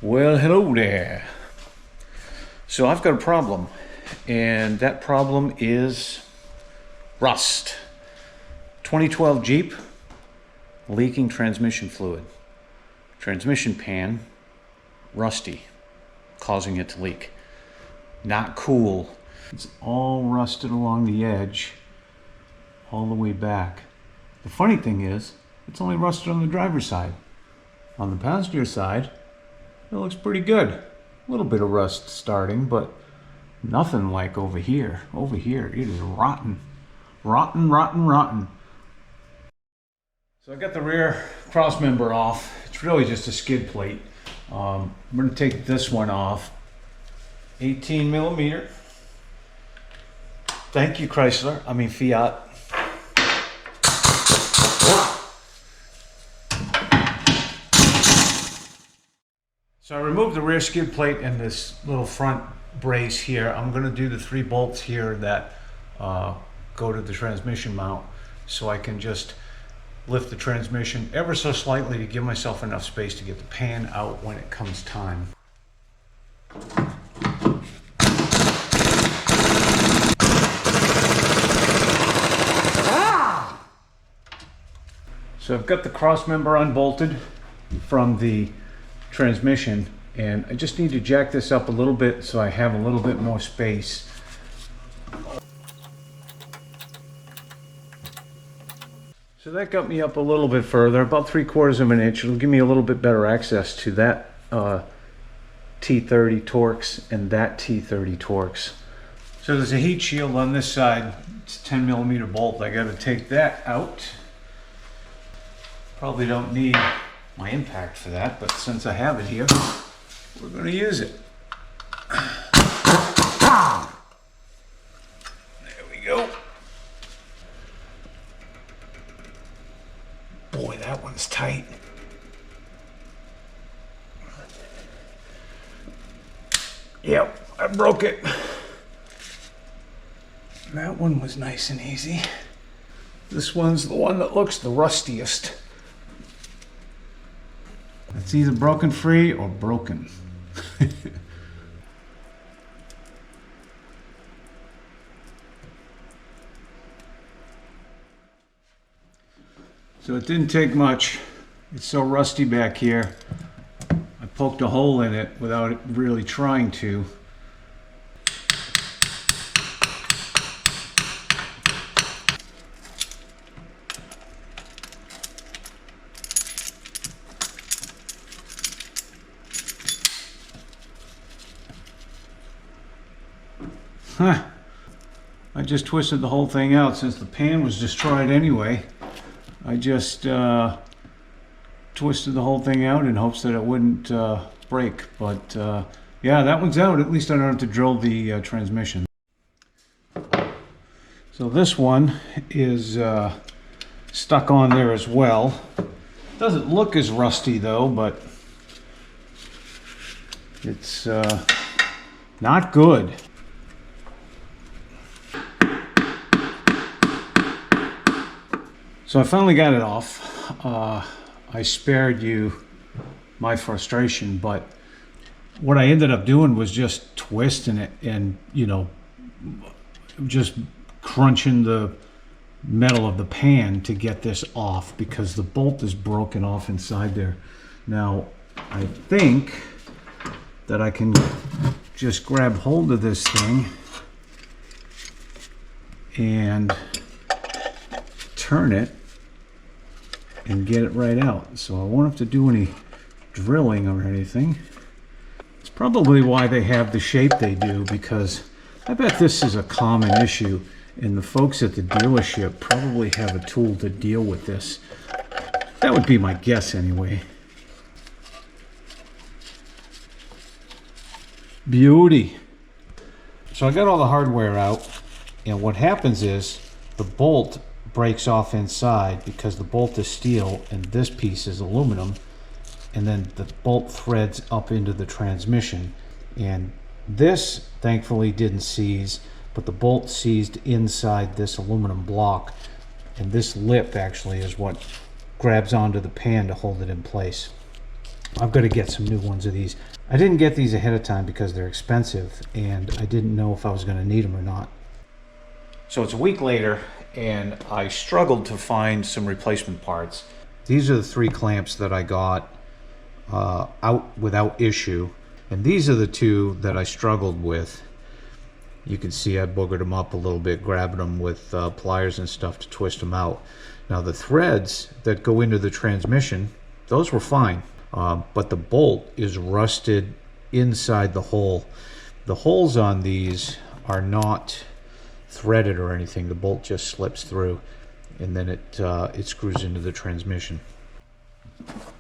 Well, hello there. So I've got a problem, and that problem is rust. 2012 Jeep, leaking transmission fluid. Transmission pan, rusty, causing it to leak. Not cool. It's all rusted along the edge, all the way back. The funny thing is, it's only rusted on the driver's side. On the passenger side, it looks pretty good. A little bit of rust starting, but nothing like over here. Over here, it is rotten. Rotten, rotten, rotten. So I got the rear cross member off. It's really just a skid plate. I'm going to take this one off. 18 millimeter. Thank you, Fiat. So I removed the rear skid plate and this little front brace here. I'm going to do the 3 bolts here that go to the transmission mount, so I can just lift the transmission ever so slightly to give myself enough space to get the pan out when it comes time. So I've got the cross member unbolted from the transmission, and I just need to jack this up a little bit so I have a little bit more space. So that got me up a little bit further, about 3/4 of an inch. It'll give me a little bit better access to that T30 Torx and that T30 Torx. So there's a heat shield on this side. It's a 10 millimeter bolt. I got to take that out. Probably don't need my impact for that, but since I have it here, we're going to use it. There we go. Boy, that one's tight. Yep, I broke it. That one was nice and easy. This one's the one that looks the rustiest. It's either broken free or broken. So it didn't take much. It's so rusty back here. I poked a hole in it without really trying to. Huh. I just twisted the whole thing out since the pan was destroyed anyway. I just twisted the whole thing out in hopes that it wouldn't break. But yeah, that one's out. At least I don't have to drill the transmission. So this one is stuck on there as well. Doesn't look as rusty though, but it's not good. So I finally got it off. I spared you my frustration, but what I ended up doing was just twisting it and, you know, just crunching the metal of the pan to get this off because the bolt is broken off inside there. Now, I think that I can just grab hold of this thing and turn it and get it right out. So I won't have to do any drilling or anything. It's probably why they have the shape they do, because I bet this is a common issue and the folks at the dealership probably have a tool to deal with this. That would be my guess anyway. Beauty. So I got all the hardware out, and what happens is the bolt breaks off inside because the bolt is steel and this piece is aluminum, and then the bolt threads up into the transmission, and this thankfully didn't seize, but the bolt seized inside this aluminum block, and this lip actually is what grabs onto the pan to hold it in place. I've got to get some new ones of these. I didn't get these ahead of time because they're expensive and I didn't know if I was going to need them or not. So it's a week later and I struggled to find some replacement parts. These are the 3 clamps that I got out without issue. And these are the 2 that I struggled with. You can see I boogered them up a little bit, grabbing them with pliers and stuff to twist them out. Now the threads that go into the transmission, those were fine. But the bolt is rusted inside the hole. The holes on these are not threaded or anything. The bolt just slips through and then it screws into the transmission.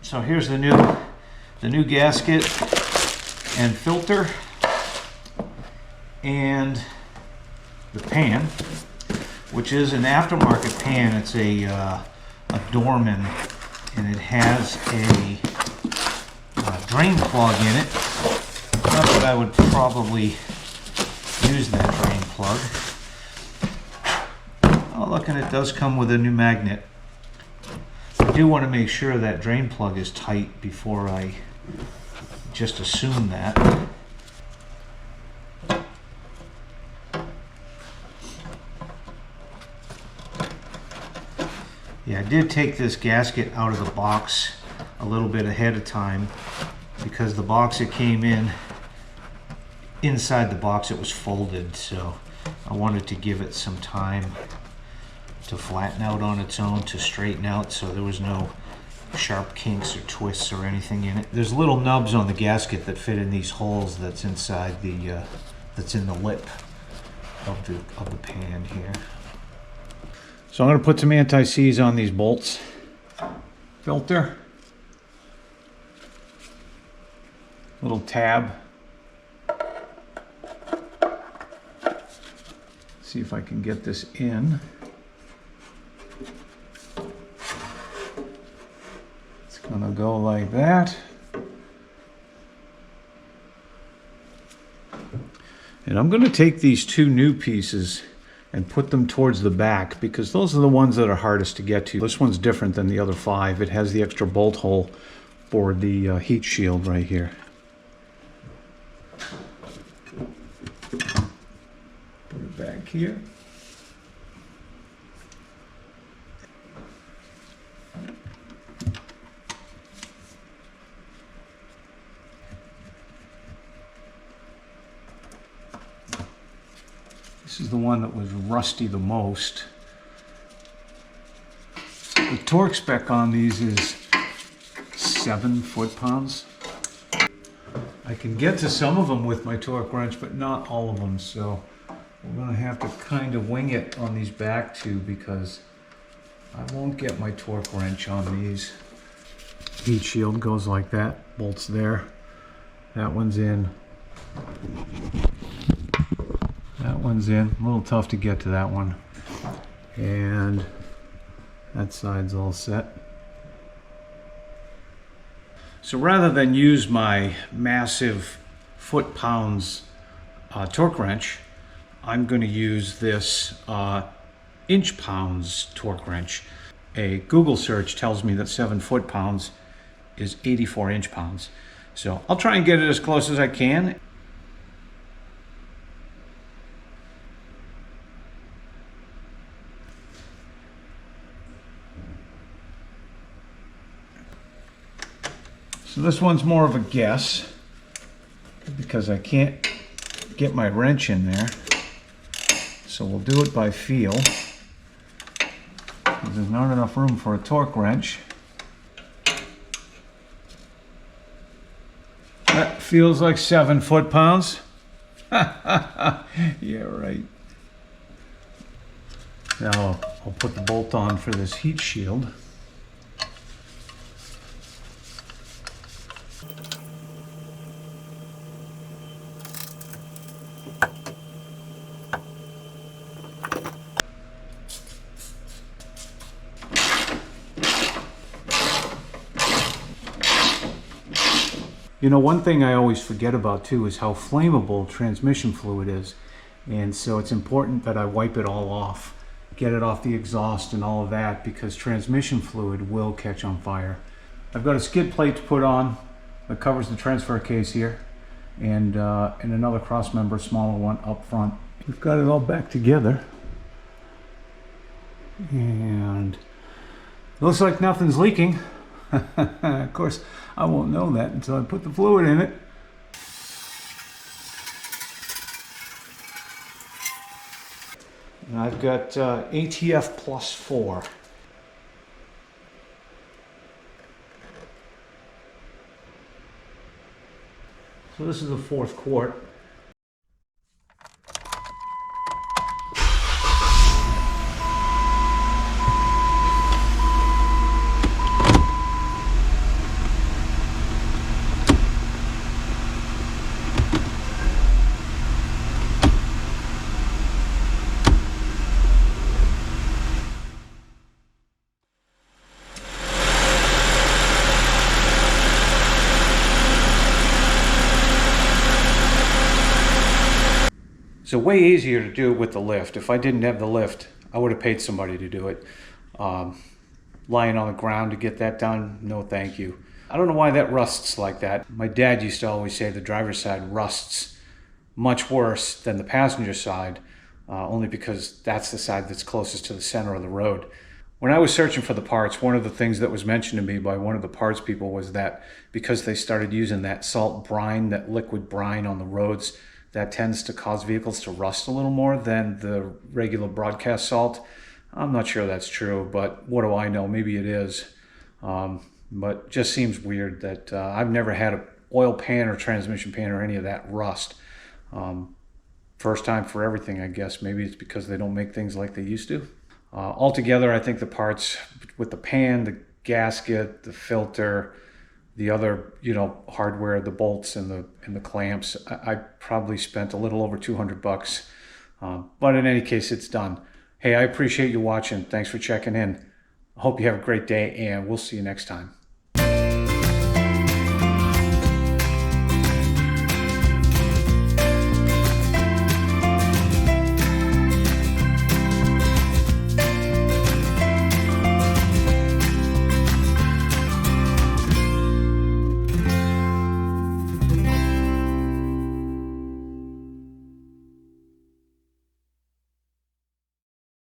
So here's the new gasket and filter and the pan, which is an aftermarket pan. It's a Dorman, and it has a drain plug in it. Not that I would probably use that drain plug. Oh, look, and it does come with a new magnet. I do want to make sure that drain plug is tight before I just assume that. Yeah, I did take this gasket out of the box a little bit ahead of time because the box it came in, inside the box it was folded, so I wanted to give it some time to flatten out on its own, to straighten out, so there was no sharp kinks or twists or anything in it. There's little nubs on the gasket that fit in these holes that's inside the that's in the lip of the pan here. So I'm going to put some anti-seize on these bolts. Filter. Little tab. See if I can get this in. It's going to go like that. And I'm going to take these 2 new pieces and put them towards the back because those are the ones that are hardest to get to. This one's different than the other 5. It has the extra bolt hole for the heat shield right here. Put it back here. This is the one that was rusty the most. The torque spec on these is 7 foot-pounds. I can get to some of them with my torque wrench, but not all of them, so we're going to have to kind of wing it on these back 2 because I won't get my torque wrench on these. Heat shield goes like that, bolts there. That one's in. That one's in. A little tough to get to that one. And that side's all set. So rather than use my massive foot-pounds torque wrench, I'm going to use this inch-pounds torque wrench. A Google search tells me that 7 foot-pounds is 84 inch-pounds. So I'll try and get it as close as I can. So this one's more of a guess because I can't get my wrench in there. So we'll do it by feel. There's not enough room for a torque wrench. That feels like 7 foot-pounds. Yeah, right. Now I'll put the bolt on for this heat shield. You know, one thing I always forget about too is how flammable transmission fluid is. And so it's important that I wipe it all off, get it off the exhaust and all of that, because transmission fluid will catch on fire. I've got a skid plate to put on. that covers the transfer case here, and another cross member, smaller one up front. We've got it all back together, and it looks like nothing's leaking. Of course, I won't know that until I put the fluid in it. And I've got ATF plus 4. So this is the 4th quart. It's way easier to do it with the lift. If I didn't have the lift, I would have paid somebody to do it. Lying on the ground to get that done, no thank you. I don't know why that rusts like that. My dad used to always say the driver's side rusts much worse than the passenger side, only because that's the side that's closest to the center of the road. When I was searching for the parts, one of the things that was mentioned to me by one of the parts people was that because they started using that salt brine, that liquid brine on the roads, that tends to cause vehicles to rust a little more than the regular broadcast salt. I'm not sure that's true, but what do I know? Maybe it is. But just seems weird that I've never had an oil pan or transmission pan or any of that rust. First time for everything, I guess. Maybe it's because they don't make things like they used to. Altogether, I think the parts with the pan, the gasket, the filter, the other, hardware, the bolts and the clamps, I probably spent a little over $200. But in any case, it's done. Hey, I appreciate you watching. Thanks for checking in. I hope you have a great day, and we'll see you next time.